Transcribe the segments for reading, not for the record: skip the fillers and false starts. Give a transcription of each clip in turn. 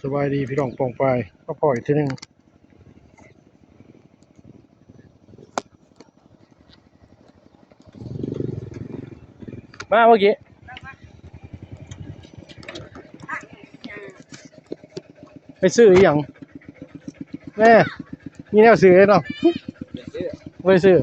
สบายดีพี่น้องปองไปก็พออีกทีนึงมาเมื่อกี้ไปซื้ออีหยังแม่มีแนวซื้อเนาะไปซื้อ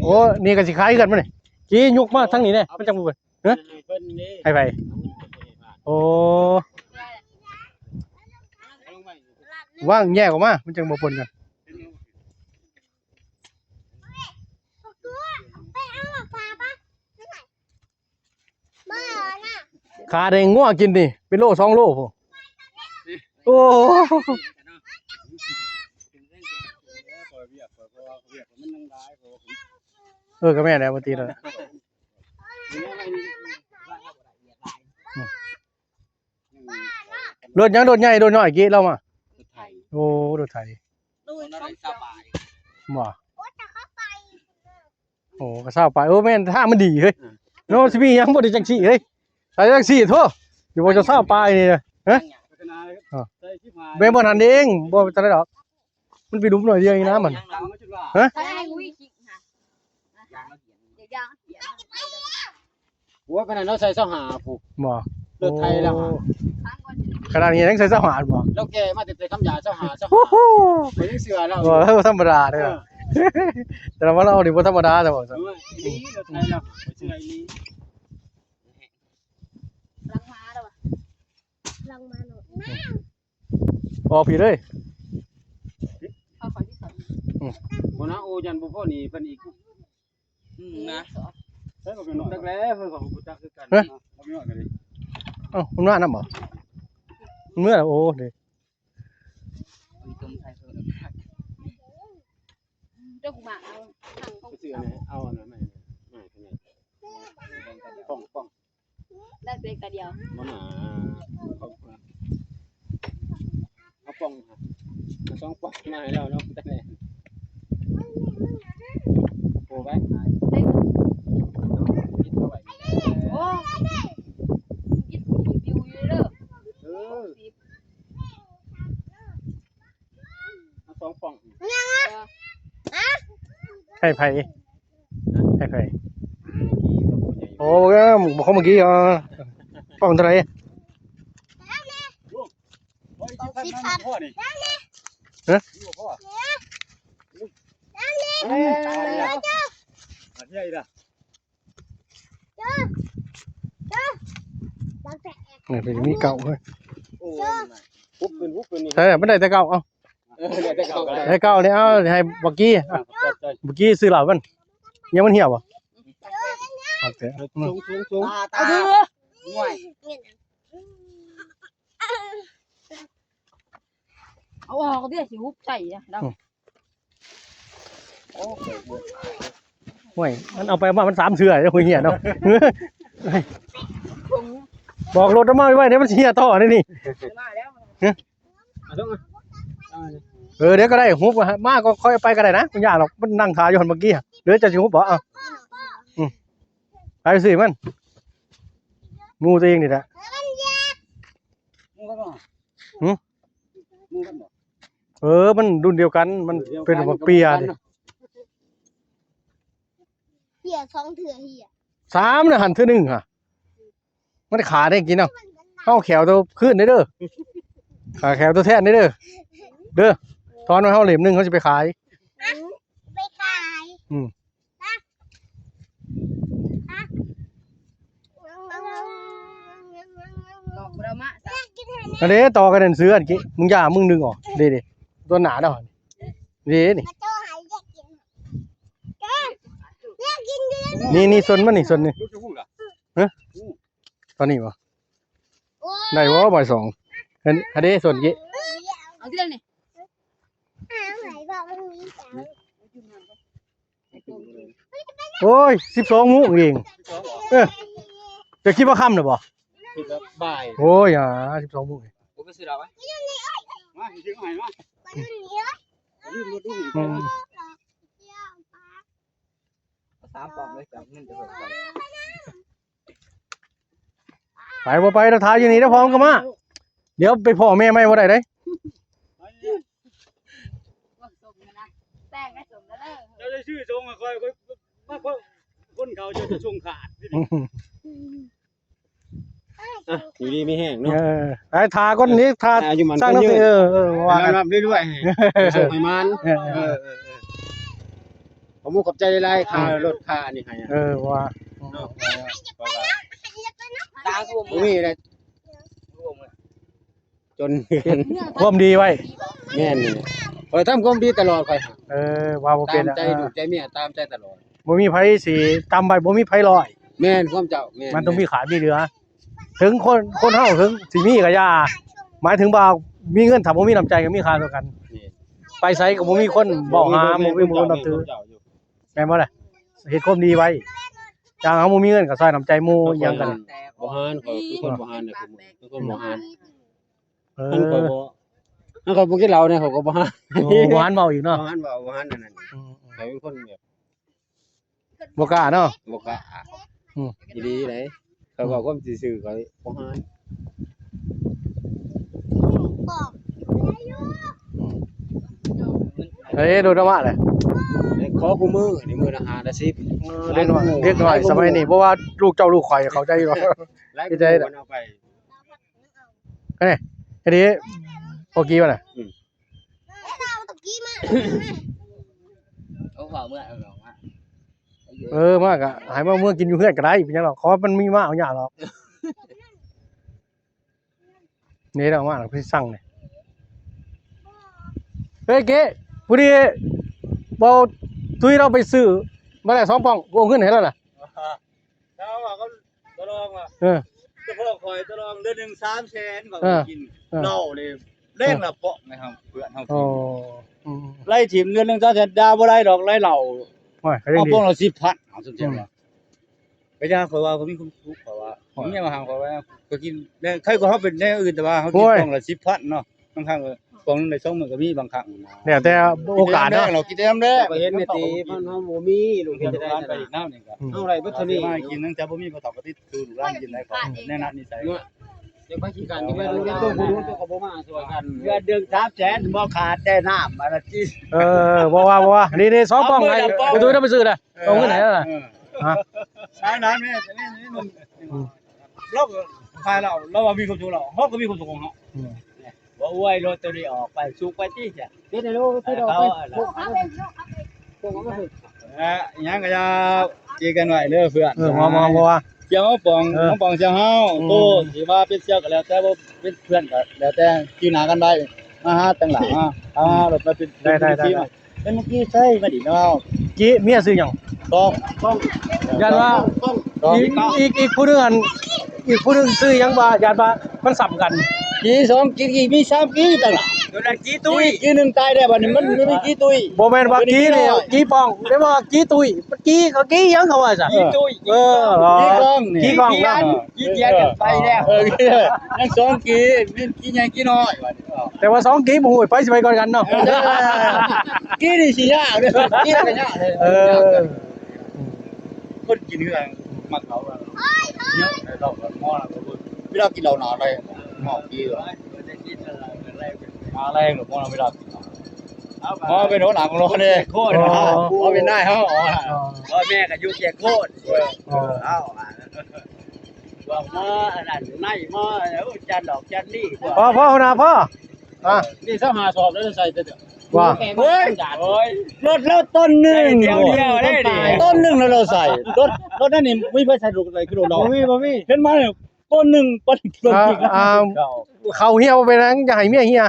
โอ้นี่ก็สิขายกันมั้ยนี่กี้ยุกมาทั้งนี้แน่มันจังบ่เบิ่เฮ้ให้ไปโอ้ว่างแยกออกมามันจังบ่ปนกันขาแดงงัวกินนี่เป็นโล2โลพุ่นโอ้ก็แม่แล้วบ่ตีแล้วรถยังรถใหญ่รถน้อยกี้เรามาโอ้รถไถบ่โอ้ก็เศร้าไปโอ้แม่นทางมันดีเฮ้ยโน้สิมียังบ่ได้จังซี่เฮ้ยไปจังซี่โธ่อยู่บ่จะเศร้าไปนี่ฮะแม่บ่ทันเองบ่ทันได้ดอกมันไปดุมหน่อยเดียวเองนะมันฮะหัวขนาดเราใส่เสาหาผูกบ่เลือดไทยแล้วขนาดนี้ยังใส่เสื้อหาดบ่เราแก่มาแต่คำหยาเสาหาไปยังเสือเราบ่ธรรมดาเด้อแต่ว่าเรานี่บ่ธรรมดาแต่บ่เลือดไทยแล้วเสือนี้ลังมาแล้วว่ะลังมาหนูออกพี่เลยเอาขอที่สองบ่นะโอยันบ่พอนี่เพิ่นอีกนะใช่บ่เป็นตักแล้วเพิ่นของบ่ตักคือกันบ่มีน้อยกันดิมันว่านำบ่เมื่อโอ้เด้เจ้ากูมาเอาทางของ เสือนี่เอาอันนั้นไม่ป้องได้เพียงแต่เดียวบ่หนาเอาป้องมา2ป้องมาให้เราเนาะแต่แน่โอ้ไปโอ้กินวิวอยู่เด้อเอา2ป้องให้ไผโอ้ก็บ่เขาเมื่อกี้ป้องเท่าไหร่พ่อนี่ฮะใหญ่ล่ะนี่เป็นมีเก่าเฮ้ยโอ้ปุ๊บขึ้นนี่ใช่มันได้แต่เก่าเอาได้เก่านี่เอาให้บักกี้ซื้อเหล้ามันยังมันเหี่ยวบ่โอเคสูงเอาดูง่วยเอาออกดิสิฮุบใส่นะเราห่วยมันเอาไปมามัน3เทื่อจะคุยเหี้ยเนาะบอกรถมาไว้เดี๋ยวมันเหี้ยต่อนี่เดี๋ยวก็ได้ฮุบมาก็ค่อยไปก็ได้นะมันยากหรอกมันนั่งขาอยู่หั่นเมื่อกี้เดี๋ยวจะสิฮุบบ่ไปสิมันงูตัวเองนี่แหละมันรุ่นเดียวกันมันเป็นบักเปียดิเหี้ย2เถื่อเหี้ย3น่ะหันเทื่อ1ค่ะมันขาได้กินเอาเข้าแขวตัวขึ้นได้เด้อขาแขวตัวแท้นได้เด้อทอนไว้เฮาเหลี่ยมนึงเขาสิไปขายอันนี้ต่อกันเดินซื้ออันกี้มึงอย่ามึงดึงออกดิตัวหนาดอกนี่ส่วนมันนี่ส่วนนี่ฮะตอนนี้บ่ ได้บ่บ่ายสองอันนี้ส่วนกี้ เอาที่เรื่องนี่ โอ้ย12 โมงเองจะคิดว่าค่ำหรือบ่ คิดว่าบ่าย โอ้ย12 โมง ผมไปซื้อดาวไว้มาซื้อใหม่มารีบรถดู อืม 3 ปองเลยจับเงินจะเบิกไป ไปบ่ไปแล้วทายอยู่นี่แล้วพร้อมกันมาเดี๋ยวไปพ่อแม่ไม่บ่ได้เด้ ว่าสมนะแต่งให้สมแล้วเด้อ เจ้าจะชื่อทรงอ่ะคอยมาคนเขาจะชงขาดอยู่ดีไม่แห้งเนาะ ไอ้ทาก้อนนี้ทา อยู่มัน สร้าง ก็ น้ำ ยืด ว่ากัน รับด้วยส่งให้มันผมขอบใจหลายค่ารถค่านี่ให้ ว่า ตากู บ่มีอะไรจน ความดีไว้ แม่นนี่คอยทำความดีตลอดคอย ว่าบ่เป็ ตาน มใจดูใจเมียตามใจตลอด บ่มีไผสิตำไปบ่มีไผลอย แม่นความเจ้าแม่น มันต้องมีขามีเหลือ ถึงคนเฮาถึงสิมีก็อย่าหมายถึงว่ามีเงินถ้าบ่มีน้ำใจก็มีค่าเท่ากัน ไปไสก็บ่มีคนบอกหาบ่มีคนนับถือแม่นบ่ล่ะเฮ็ดความดีไว้อย่างเฮาบ่มีเงินก็ใส่น้ำใจหมู่หยังกัน บ่หานเขาคือคนบ่หานน่ะคือคนบ่หาน เอ มันก็ อ บ่มันก็บ่กินเหล้าเนี่ยเขาก็บ่หาน บ่หันเว้าอีก บ่ เนาะ หานบ่หานนั่นน่ะเขาเป็นคนแบบ บ่กล้าเนาะ บ่กล้าดีๆเลยเขาบอกความซื่อๆเขาบ่หาน เฮ้ยโดนมาเลย ขอกูมือนี่มื้อละ5ละ10 เด็กน้อยสมัยนี้เพราะว่าลูกเจ้าลูกข่อยเข้าใจอยู่ หลาย ใจน่ะ เอาไป อันนี้โอกี้ป่ะน่ะ เอาข้าวเมื่อเอาหรอก มากอ่ะหายมาเมื่อกินอยู่เพื่อนก็ได้เป็นหยังหรอกขอมันมีมาเอาหยาหรอกนี่เรามาหรอกพี่สั่งเนี่ยเฮ้ยเก๋พอดีบ่ตุ้ยเราไปซื้อมาได้2 ปองกูเอาเงินให้แล้วล่ะ แล้วว่าเขาตลองว่า เออ เฉพาะคอยตลองเดือนหนึง300,000ก็ เออ กิน เออ เหล้านี่เล่นละเปาะนะครับเพื่อนเฮา โอ้ กินไล่ทีมเดือนหนึง300,000ดาวบ่ได้ดอกไล่เหล้า ยเขายัง เอา ดี พวกเรา10,000เอาสมเจ็บว่าก็ย่าข่อยว่าเขามีความสุขข่อยว่าผมเนี่ยมาหาข่อยว่าก็กินได้ใครก็เฮาเป็นแนวอื่นแต่ว่าเฮากินพวกละ10,000เนาะบางครั้งก็กล่องนึงได้2มื้อก็มีบางครั้งนะ เนี่ยแต่โอกาสเนาะ เรากินได้นำแล้ก็เห็นแม่ตีเพิ่นเฮาบ่มีลูกเฮ็ดได้ไปอีกน้ำนี่ก็เอาอะไรบ่เท่านี้มากินตั้งแต่บ่มีบ่ตอบก็ติดตูนร้านกินได้ก็แน่นัดนิสัยเดี๋ยวไปกินกันไปดูตัวผู้รู้ตัวก็บ่มาช่วยกันเดือน300,000บ่ขาดแต่น้ำอันนั้นที่ บ่ว่านี่2 ปองไงไปตุ้ยเราไปซื้อน่ะเอาเงินให้แล้วล่ะฮะ ใช่นั้นแม่นี่นุ่มเราขายเราว่ามีความสุขเราเฮาก็มีความสุขของเฮาบ่อวยรถตัวนี้ออกไปสุกไปติจ้ะเฮ็ดให้รู้คือออกไปยังก็จะจีกันไว้เด้อเพื่อน มาว่า เจ้าปองน้องปองเจ้าเฮาโตสิว่าเป็นเจ้าก็แล้วแต่บ่เป็นเพื่อนก็แล้วแต่กินหน้ากันได้มาหาตั้งหลังรถมาเป็นเป็นเมื่อกี้ใช่มาดิเนาะ กี้เมียซื้อหยัง ต้อง ยันว่าอีกผู้หนึงอันอีกผู้หนึงซื้อหยังบ่ยันว่ามันสับกัน กี่2กี่มี3กี่ตั้งหลังตัวนั้นกี่ตุ้ยกี่นึงตายได้บัดนี้มันมีกี่ตุ้ย บ่แม่นว่ากี้นี่กี้ปองได้ว่ากี้ตุยกี้ก็กี้หยังเขาว่าซะ กี่ตุ้ย กี่กองนี่ กี้กอง กี่เกียร์กันไปแล้วยัง2กี่มีกี่ใหญ่กี่น้อยบัดนี้ แต่ว่า2กี้บ่ฮู้ไปสิไปก่อนกันเนาะ กี่นี่สิยากเด้อกี่ก็ยากเลย คนกินคือกันมักเขาอะเยอะในเราก็มอนะเวลากินเหล้าหนาอะไรหมอกกี่เหรอมาแรงหรือมอเราเวลากินมอเป็นหัวหน้าของเราเนี่ยโคตรมอเป็นนายเขาพ่อแม่ก็อยู่แก่โคตรเอาว่ามาอันนั้นนายมาแล้วจันดอกจันนี่ พ่อนะพ่อนี่ถ้าหาสอบแล้วใส่เด้อ ว่า เฮ้ยรถแล้วต้นหนึ่งเดียวได้ดิต้นหนึ่งแล้วเราใส่รถนั่นนี่ไม่ไปใส่ลูกอะไรคือเราบ่มีเห็นมาเนี่ยต้นหนึ่งต้นจริง เขาเหี่ยวไปนังอย่าให้เมียเหี่ย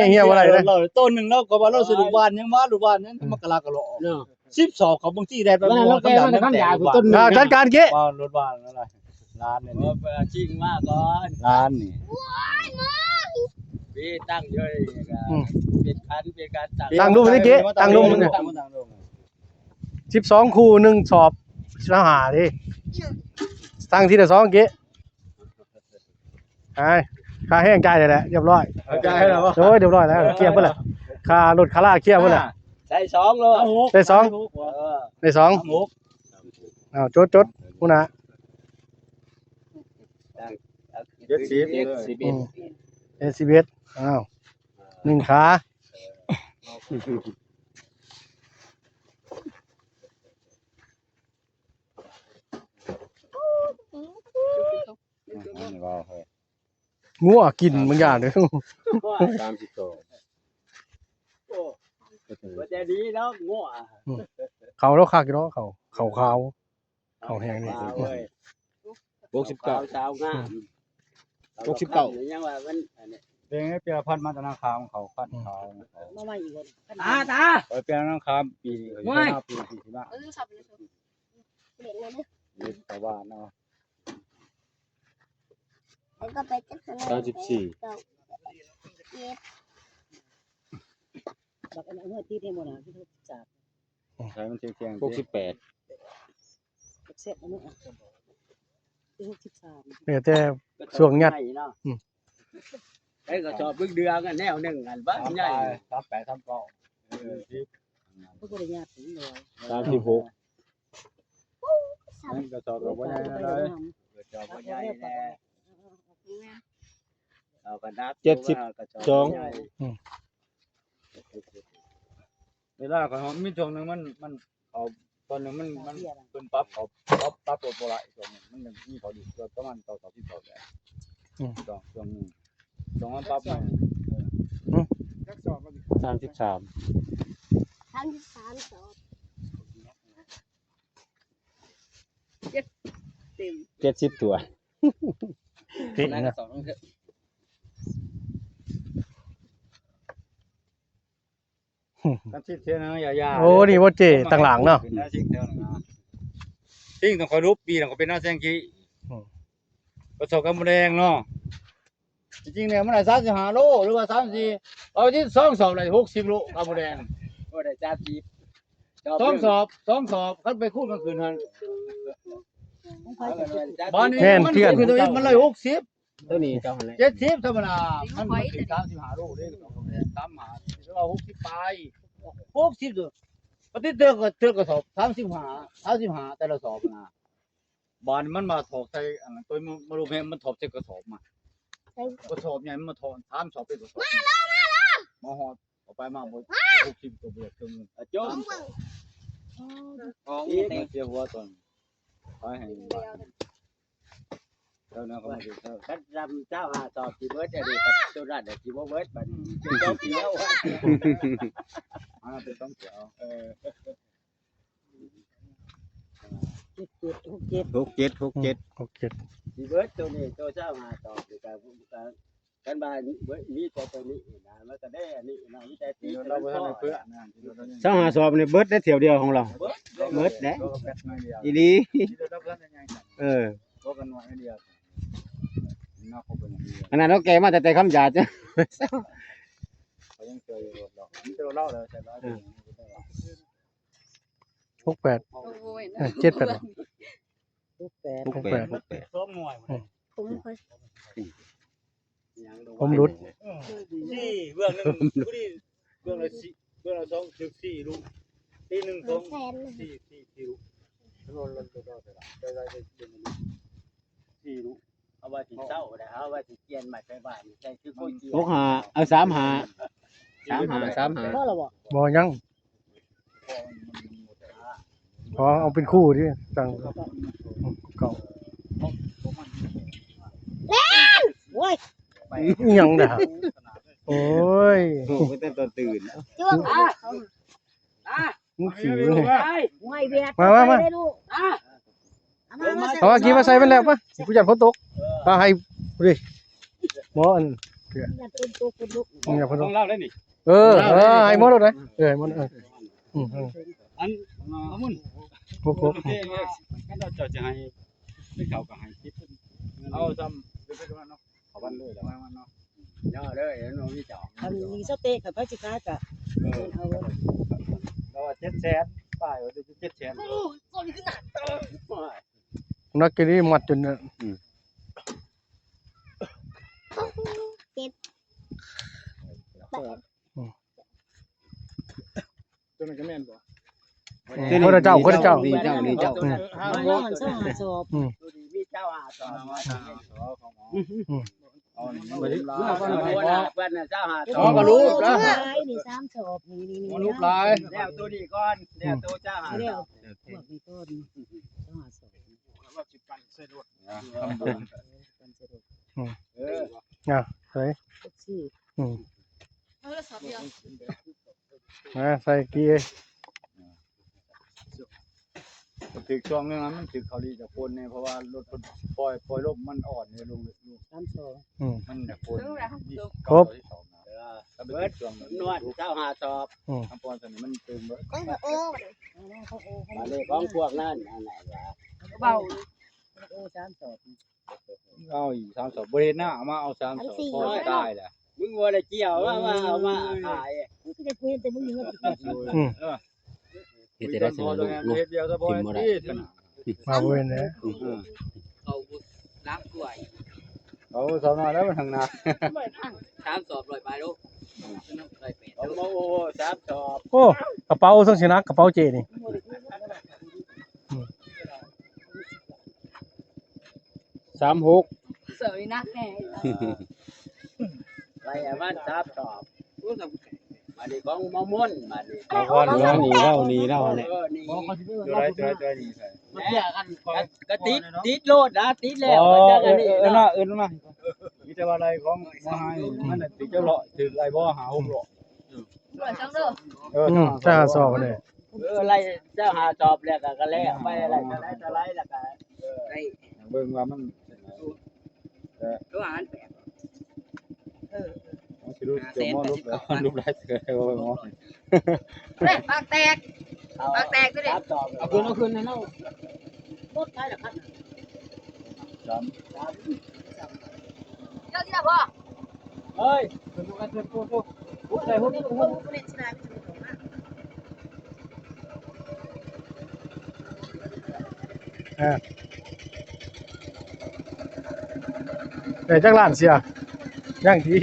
เหี่ยวอะไรนะ เราต้นหนึ่งแล้วก็ว่าเราสรุปบ้านยังมาลูกบ้านนั้นมกราก็รอเนาะ12เขาบางทีได้ไปบ่ทำยาต้น จัดการเก๊ บ้านรถบ้านอะไร ร้านนี่ เปิดชิงมาก่อน ร้านนี่ พี่ตั้งเลยเป็นคันเป็นการตั้ง ตั้งดูมันนี่เก๊ตั้งดูมันเนี่ย ตั้งดู 12คู่1สอบหาดิตั้งทีละ2เก๊ค่าแห้งจ่ายได้แล้วเรียบร้อย ใจให้เรา โอ้ยเรียบร้อยแล้วเคลียร์เพิ่นละค่ารถคาร่าเคลียร์เพิ่นละ ใส่2เลย ได้สอง ได้2 หมู อ้าวจดพุ่นน่ะ 11อ้าว1ขางัวกินบางอย่างเด้อ มันจะดีเนาะงัว เขาแล้วคักอยู่เนาะเขาขาวเขาแห้งนี่ 69ชาวงามยังว่ามันอันนี้ เป็นไงเปียพันธุ์มาตนาคามเขาพันธุ์เขา มาใหม่อีกคน ตา เปียนาคามปีปีที่บ้าน สับเลยเด็กเลยนะ ยึดแต่ว่าเนาะ แล้วก็ไปจัดการ 34 แบบอันนี้ที่เทมนะที่ทุกจับ ใช้มันเที่ยง68 เสร็จอันนี้ที่63 เนี่ยแต่ช่วงยัด ไอ้ก็ชอบบึกเดืองกันแนวหนึ่งอันบ้านใหญ่ 38 39 ก็บ่ได้ญาติถึงเลย 36นั่นก็จอดกับว่าใหญ่เลย ชอบใหญ่แน่เอากระดับ เวลาเขามีช่วงนึงมันเอาตอนนึงมันเป็นปั๊บเขาปั๊บตัวโบราณช่วงนึงมันมีเขาอยู่ประมาณต่อที่เขาได้ช่วงนึงช่วงมันปั๊บมัน33 33สอบเต็ม 70ตัว ตินะ กันชิดเท่านั้นยา โอ้นี่บ่เจต่างหลังเนาะ สิ่งต้องคอยรูปปีต้องเป็นหน้าแซงกี้ประสบการณ์แดงเนาะจริงๆเนี่ยมันได้35โลหรือว่า34เอาที่2สอบได้60โลกำแดง ก็ได้จับจีบ 2สอบคันไปคูดมันคืนหัน ของไผจะเป็น บ้านนี้มันคือตัวเองมันเลย60 ตัวนี้เจ้าอะไร 70ธรรมดามันถึง35โลเด้35หรือว่า60ปลาย60ตัวปฏิเทือกระสอบ35แต่ละสอบนะบ้านมันมาถอกใส่อันนั้นตัวมันรู้แม่มันถอกใส่กระสอบมากระสอบใหญ่มันมาถอน3สอบเป็นกระสอบมาหอดเอาไปมาบ่60ตัวเบิดถึง โจ้ของ นี่ นี่ เสียหัวตอนไปให้บ้านเจ้าเนาะก็มาสิเจ้า กันจำเจ้าหาสอบจีเบิร์ดเดี๋ยวตัวนั้นเดี๋ยวจีเบิร์ดมันเป็นเจ้าเดียว เป็นต้องเสียว 67 โอเค จีเบิร์ดตัวนี้ตัวเจ้าหาสอบอยู่กับกันบ้านมีแต่ตัวนี้นะมันก็ได้อันนี้นะมีแต่ตี เราไป เรา ให้ เพื่ เพื่ อ อนนะ เช้าหาสอบนี่เบิดได้เที่ยวเดียวของเรา เบิร์ด เบิดแหละ เราก็แปดน้อยเดียว อีหลี เราเพื่อนยังไง เออ เรากันน้อยเดียวน่าคบเป็นอย่างเดียว ขนาดเราแก่มาแต่คำหยาดจ้ะ เขายังเจออยู่หรอกนี่เราเล่าเลยใช่ไหม 68 78 ซ้อมหน่วย ผมเคย ผมรุด นี่เบื้องนึงผู้ดีเบื้องละ2 ลูกตี1 2 4ลูกเราได้4ลูก เอาไว้ที่เศร้านะเอาไว้ที่เกียนใหม่ไปบ้านใช่คือโคเกียน พกหาเอา3 หา พ่อเราบอก บ่ยังพอเอาเป็นคู่ดิตั้งเก่า โอ้ย อีหยังน่ะโอ้ย โอ้ก็แต่ตอนตื่น จ้วงเขา มึงขี้ ห่วยเบียดได้ลูกมา เอามากี่มาใส่มันแล้วปะกูอยากฝนตกมาให้ดิหมออัน เป็นตัวคนลูก มึงอยากฝนต ต้อก งเล่าได้นี่ ให้หมอรถเลยให้หมออันมุน ครบ โอเคกันเราจะให้ ที่เขาก็ให้คิดเอาซ้ำเป็นประมาณเนาะเอาวันเลยแล้วมันเนาะ ย่อเลยเนาะมีจอก อันนี้สเต็กกับพระจิกากะเอา เรา700,000ป้ายว่าจะ700,000 ส่วนนี้คือหนัก นักกินนี่มัดจนเนี่ย ตัวนั้นก็แม่นบ่ คนละเจ้า นี่เจ้า มาแล้วมันซ่าสอบ ตัวนี้มีเจ้าหาจอบ เอานี่ เพิ่นน่ะเจ้าหาจ อ๋ อ อบ ก็รู้แล้ว นี่3สอบนี่ มันรูปลาย แล้วตัวนี้ก่อนแล้วตัวเจ้าหา แล้วพวกนี้ต้นต้องหาสอบ ว่าสิปั่นใส่รถทำบุญ กันสะดวก ใส่ ทุกที่ เอาละสอบเดียว ใส่กี่ ถึกช่วงนึงมันถึกเขาดีจากคนเนี่ยเพราะว่ารถปล่อยลมมันอ่อนเนี่ยลุง 3สอบ มันจากคน ครบ เบิดช่วง นวดเจ้าหาจอบ ทำปอนสนิมันตึงเบิด เขาโอ้ อันนี้ของพวกนั้นอันไหนวะ เบา โอ้3สอบ เอาอีก3 2บริเวณหน้าเอามาเอา3 2พอได้แหละ มึงว่าได้เกี่ยวว่าเอามาขาย กูจะคุยแต่มึงยัง เฮ็ดได้สนุกลูก เฮ็ดเดียวซะบ่ได้ มาเว้นเนี่ย เอาน้ำกล้วย เอาสอนมาแล้วมันทางหน้า สามสอบลอยไปลูกน้ำลอยเป็ด ของโอ้ซับจอบ โอ้กระเป๋าสังสินักกระเป๋าเจนี่ 36 เสือนี่นักแน่ ไรบ้านซับจอบมาดิของมะม่วนมาดิ เอาก่อนแล้วนี่เล่านี่เล่าแหละ นี่ ตัวไรนี่ใส่ มาเชื่อกัน ก็ติดโลดนะติดแล้ว อ๋อ มันจะอันนี้ เออ เนาะ มามีแต่ว่าอะไรของมาให้มันติดเจ้าเลาะถือไรบ่หา6เลาะ เสือจังเด้อ ใช่สอบเลย อะไรเจ้าหาจอบแล้วก็แล้วไปอะไรจะไรแล้วก็ ไอ้ เบิ่งว่ามัน ตัวอาหารแปด สิรู้จะมอรูปไรเสือว่าหมอ เฮ้ยปากแตกปากแตกด้วยดิ ซับจอบ เอาคืนให้เรารถใช้ละคัน จำ เจ้าที่น่ะพ่อ เฮ้ย ใส่พวกนี้พวกนี้สิได้ไม่ถูกนะ แต่จักล้านเสียย่างดี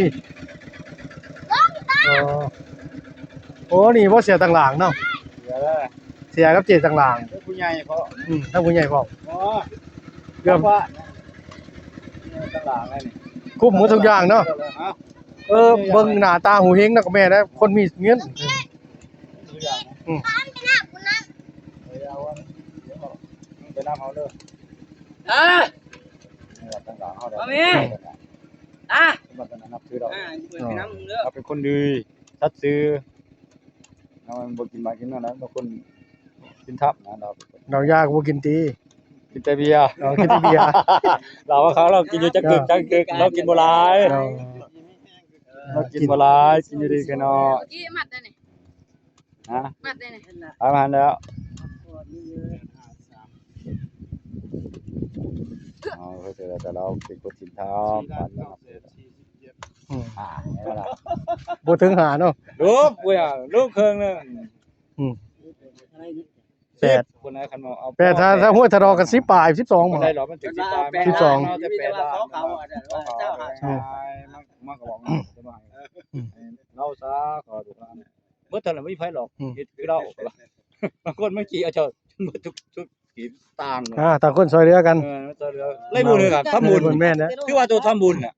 โอ้นี่บ่เสียต่างหลังเนาะ เดี๋ยวแล้ว เสียกับเจต่างหลัง ผู้ใหญ่เพราะ ถ้าผู้ใหญ่บอก อ๋อ เกือบ ว่าตลาดอะไรนี่ คุ้มหมดทุกอย่างเนาะเบิ่งหน้าตาหูเฮงนะกับแม่นะคนมีเงิน ทุกอย่างไปน้ำเอาเด้อ ต่างๆเอาได้มันก็นับถือเรา เปิดน้ำเลือก เราเป็นคนดีทัดซื้อเราบ่กินมากินนั่นนะบางคนกินทับนะเรา เรายากบ่กินตี กินแต่เบียร์ เรากินแต่เบียร์ เราว่าเขาเรากินอยู่จักกึกเรากินบ่หลายเรากินบ่หลายกินอยู่ดีกันเนาะ กี่มัดได้นี่ ฮะ มัดได้นี่ ประมาณแล้วอ๋อเขาจะแต่เราเป็นคนกินทับนี่ล่ะ บ่ถึงหาเนาะ ลูกเว้ยลูกเครื่องนึง แปด คนไหนคันเอา แปดถ้าห้วยทะดอกัน10ปลาย12 บ่ บ่ ได้หรอกมันถึง10ปลาย จะเป็นว่าเขาเจ้าหาจอบ มันก็บอกจะมาเราซะก็ถูกแล้วเมื่อตอนนั้นไม่มีไผหรอกคือเราบางคนมันขี่เอาเจ้าทุกขี่ต่าง ต่างคนซอยเหลือกัน จะเหลือไล่บุญเลยครับทำบุญ แม่นนะ คือว่าตัวทำบุญน่ะ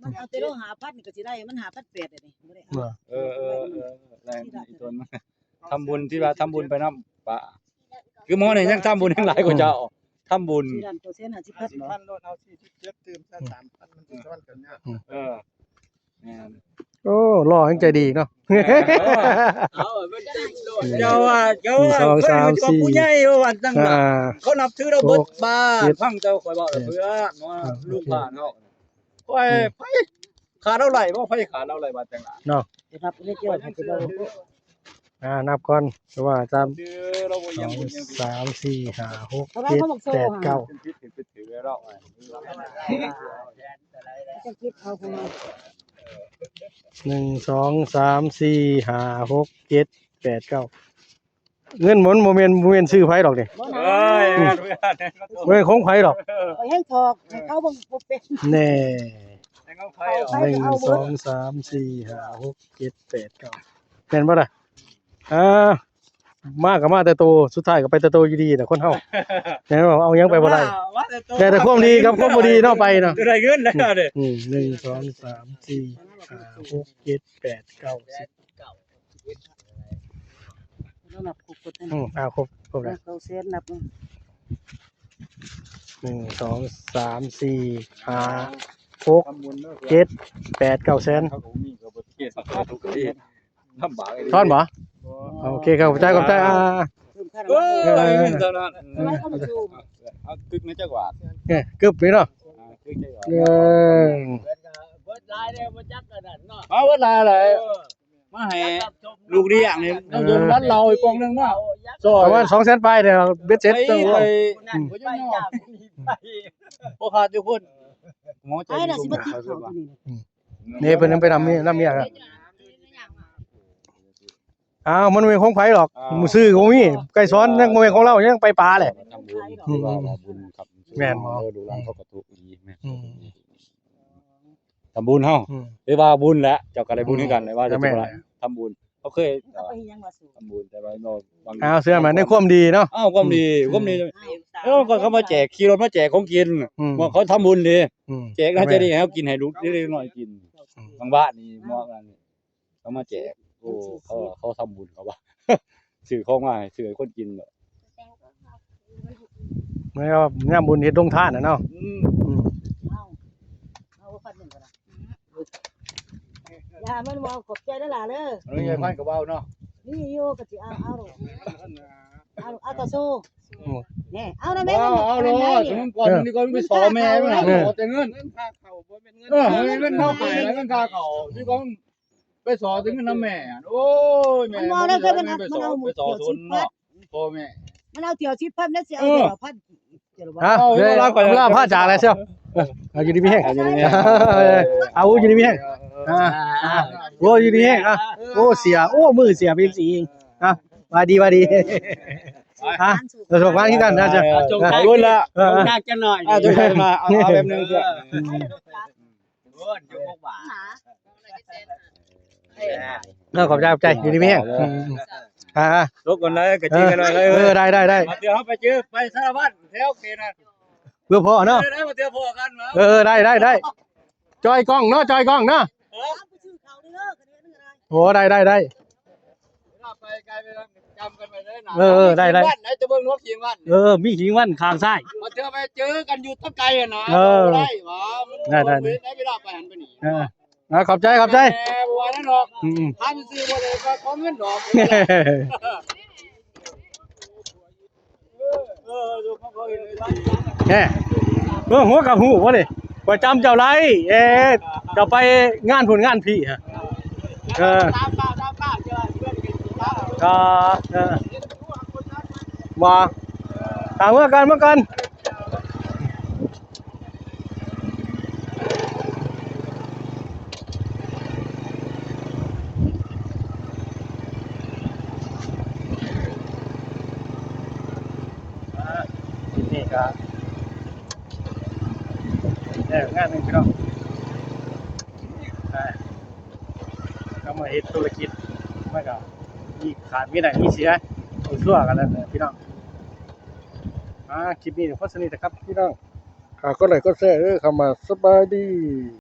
มันเอาแต่โลหาพัดนี่ก็สิได้มันหาพัดเป็ดนี่บ่ได้ แรงอีตัวนั้นทำบุญที่ว่าทำบุญไปน้ำป่าคือหมอเนี่ยยังทำบุญยังหลายกว่าเจ้าทำบุญ สิดันตัวเส้นหาสิพัดเนาะ พันโลดเอา47ตื่มซะ3,000มันสิซ้อนกันเนี่ย โอ้หล่อจังใจดีเนาะ เอามันเต็มโลด เจ้าว่าผู้ใหญ่ว่าตั้งหลักเขานับถือเราเบิดบาฟังเจ้าคอยบอกเพื่อนว่าลูกบ้านเขาคอยไผขาดเท่าไหร่บ่ไผขาดเท่าไหร่บาดจังหลา รับเฮ็ดเกี่ยวให้เรา นับก่อนเพราะว่าจำ ซื้อเราบ่ยังบุญยัง 2 3 4 5 6 เอาไว้ 7 เขาบอกโซ่ 8 9 เป็นพิษเป็นถือเรา จะคิดเอาคนมา 1 2 3 4 5 6 7 8 9เงินหมุนบ่แม่นชื่อไผดอกนี่ บ่นะ เอ้ย บ่แม่นของไผดอก ไปให้ถอกให้เขาบ่เป็น แน่ เอาไฟ 1 2 3 4 5 6 7 8 9แม่นบ่ล่ะมาก็มาแต่โตสุดท้ายก็ไปแต่โตอยู่ดีน่ะคนเฮาแม่นบ่เอาหยังไปบ่ได้แต่ความดีกับความบ่ดีเนาะไปเนาะ ได้เงินแล้วเด้ 1 2 3 4 5 6 7 8 9 10 เรานับครบกดนั่น ครบแล้ว เขาเสียนับ 1 2 3 4 5 6 7 8 9แสน เขามีก็บ่เกี่ยวกับทุกที่ลำบาก ทอนบ่โอเคครับขอบใจเพิ่มค่า เอ น้ำมัน อเงินตอนนั้น ไว้เขามาดู เอาคึกในจังหวัด กึบนี่เนาะ คึกจังหวัด เออ เบิดลายเด้บ่จักกันนั่นเนาะ เอาเวลาเลยมาให้ลูกเลี้ยงนี่ต้องอยู่ร้านเราอีกกองนึงเนาะ ประมาณ200,000ปลายเด้อเบ็ดเสร็จตั้ง ไป ว่า บ่จังเนาะบ่ขาดทุกคนหมอใจ ไอ้ ดี น่ะสิ ล บ่ ง ติด มา เขาที่นี่ นี่เพิ่นนำไปนำเมียครับอ้าวมันบ่แม่นของไผหรอกมือซื้อก็บ่มีไก่ซ้อนยังบ่แม่นของเรายังไปปลาแหละ ทำบุญคือว่าบุญครับ แม่นบ่ ดูแลเขาก็ถูกดีแม่ อืม ทำบุญเฮา อืม หรือว่าบุญแหละเจ้าก็ได้บุญคือกันเลยว่าจะ แม่น ทำบุญเขาเคย เอาไปยังว่าสูง ทำบุญแต่ว่าเนาะบาง อ้าวเสื้อมันในความดีเนาะ อ้าวความดีแล้วก็เขามาแจกขี่รถมาแจกของกิน อืม ว่าเขาทำบุญดี อืม แจกน่าจะดีให้เขากินให้ลูกเล็กๆน้อยๆกินบางบ้านนี่มองกันเขามาแจกโอ้เขาทำบุญเขาว่า ซื้อของมาให้ซื้อให้คนกินเนาะ มันก็งามบุญเฮ็ดลงทานน่ะเนาะ อืม อืม เอาฟันหนึ่งก่อนนะอย่ามันว่าขอบใจได้ล่ะเด้อ อันนี้ยายพันกับเบาเนาะ นี่อยู่ก็สิเอาต่อสู้นี่เอาได้แม่ เอาเนาะถึงก่อนนี่ก่อนไปสอแม่ไม่หาขอแต่เงิน เงินค่าเข้าบ่เป็นเงิน เงินเท่าไหร่แล้วเงินค่าเขาที่ก่อนไปสอถึงเงินน้ำแม่โอ้ยแม่ไปสอทุนเนาะพ่อแม่ มันเอาเที่ยวชิดพันแล้วสิเอาเที่ยวพันเดี๋ยวว่า ฮะเดี๋ยวลาพาจากอะไรเชียวเอาอยู่ดีมีแห้งเอาอยู่ดีมีแห้งโอ้อยู่ดีมีแห้งโอ้เสียโอ้มือเสียเป็นสีเองว่าดีเราส่งบ้านที่กันนะจ๊ะ รุนละ ยากจะหน่อย จะไปมาเอาแบบนึงเพื่อ อยู่บ่า ขอบใจอยู่ดีมีแห้งรบกันเลยกระจีกันเลย ได้ มาเที่ยวไปเจอไปสารวัตรแถวเกนะ เพื่อพ่อเนาะ ได้มาเที่ยวพ่อกันมา ได้จอยกล้องเนาะจอยกล้องเนาะโอ้ได้ ไปไกลไปจำกันไปเลยนะ ได้ ไหนจะเบิ่งนกขิงวัน มีขิงวันข้างซ้าย มาเที่ยวไปเจอกันอยู่ตั้งไกลนะได้หวาได้เวลาไปหันไปนี่ ขอบใจ แม่บัวนั่นหรอกทำซื้อบ่เลยก็ขอเงินดอกดูเขาเห็นเลย แหมหัวกับหูวะนี่ประจำเจ้าไรจะไปงานผลงานพี่ฮะตามป้าเจอเพื่อนกันตาม มาตามเมื่อกันนี่ครับงานหนึ่งพี่น้องก็มาเฮ็ดธุรกิจมันก็มีขาดมีได้มีเสียทั่วกันแล้วพี่น้องคลิปนี้โฆษณาครับพี่น้องก็ไลค์ก็แชร์เข้ามาสบายดี